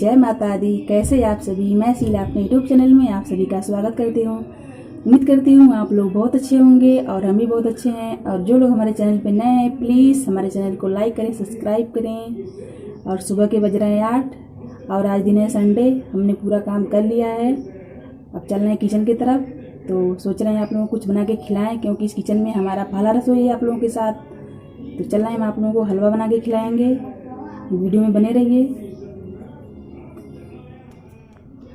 जय माता दी। कैसे आप सभी? मैं शीला अपने यूट्यूब चैनल में आप सभी का स्वागत करती हूँ। उम्मीद करती हूँ आप लोग बहुत अच्छे होंगे और हम भी बहुत अच्छे हैं। और जो लोग हमारे चैनल पर नए हैं प्लीज़ हमारे चैनल को लाइक करें, सब्सक्राइब करें। और सुबह के बज रहे हैं 8 और आज दिन है संडे। हमने पूरा काम कर लिया है, अब चल रहे हैं किचन की तरफ। तो सोच रहे हैं आप लोगों को कुछ बना के खिलाएं, क्योंकि इस किचन में हमारा पहला रसोई है आप लोगों के साथ। तो चल रहे हैं, हम आप लोगों को हलवा बना के खिलाएंगे। वीडियो में बने रहिए।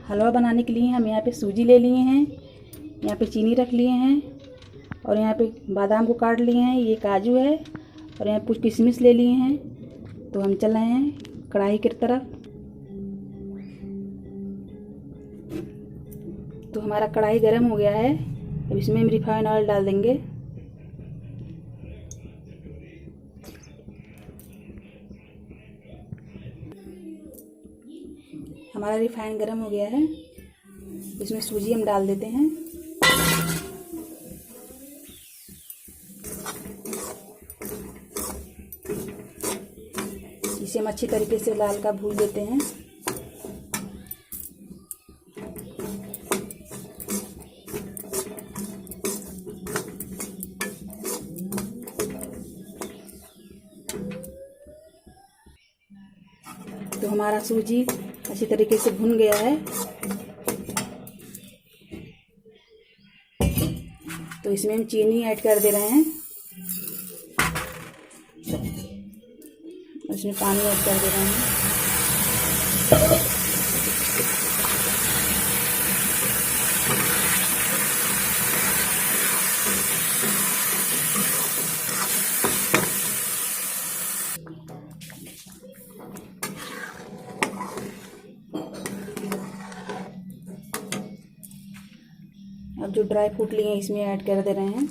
हलवा बनाने के लिए हम यहाँ पे सूजी ले लिए हैं, यहाँ पे चीनी रख लिए हैं और यहाँ पे बादाम को काट लिए हैं, ये काजू है और यहाँ कुछ किशमिश ले लिए हैं। तो हम चल रहे हैं कढ़ाई की तरफ। तो हमारा कढ़ाई गर्म हो गया है, अब इसमें हम रिफाइंड ऑयल डाल देंगे। हमारा रिफाइंड गर्म हो गया है, इसमें सूजी हम डाल देते हैं। इसे हम अच्छी तरीके से लाल का भून देते हैं। तो हमारा सूजी अच्छी तरीके से भुन गया है। तो इसमें हम चीनी ऐड कर दे रहे हैं, इसमें पानी ऐड कर दे रहे हैं। अब जो ड्राई फ्रूट लिए हैं इसमें ऐड कर दे रहे हैं।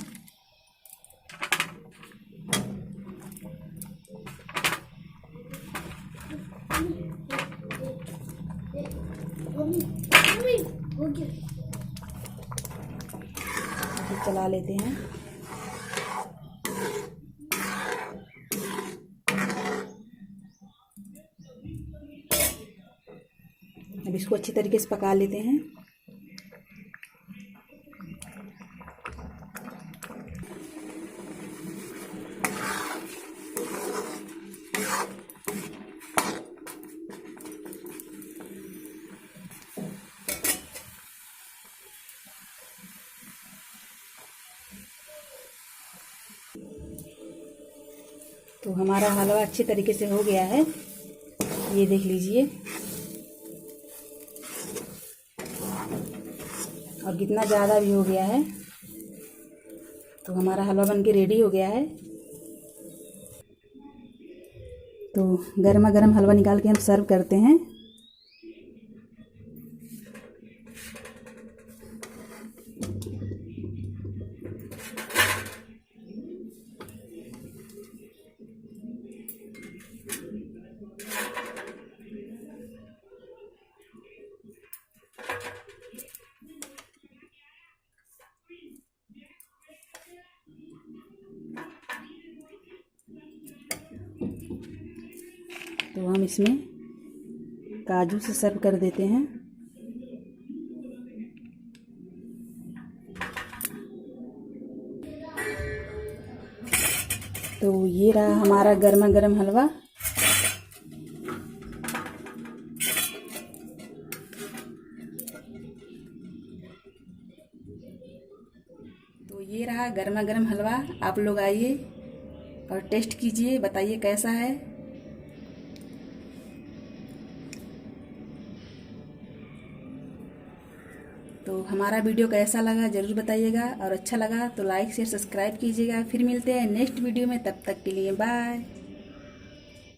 चला लेते हैं। अब इसको अच्छी तरीके से पका लेते हैं। तो हमारा हलवा अच्छी तरीके से हो गया है, ये देख लीजिए। और कितना ज़्यादा भी हो गया है। तो हमारा हलवा बनके रेडी हो गया है। तो गर्मा गर्म हलवा निकाल के हम सर्व करते हैं। तो हम इसमें काजू से सर्व कर देते हैं। तो ये रहा हमारा गर्मा गर्म हलवा। तो ये रहा गर्मा गर्म हलवा। आप लोग आइए और टेस्ट कीजिए, बताइए कैसा है। तो हमारा वीडियो कैसा लगा ज़रूर बताइएगा, और अच्छा लगा तो लाइक शेयर सब्सक्राइब कीजिएगा। फिर मिलते हैं नेक्स्ट वीडियो में, तब तक के लिए बाय।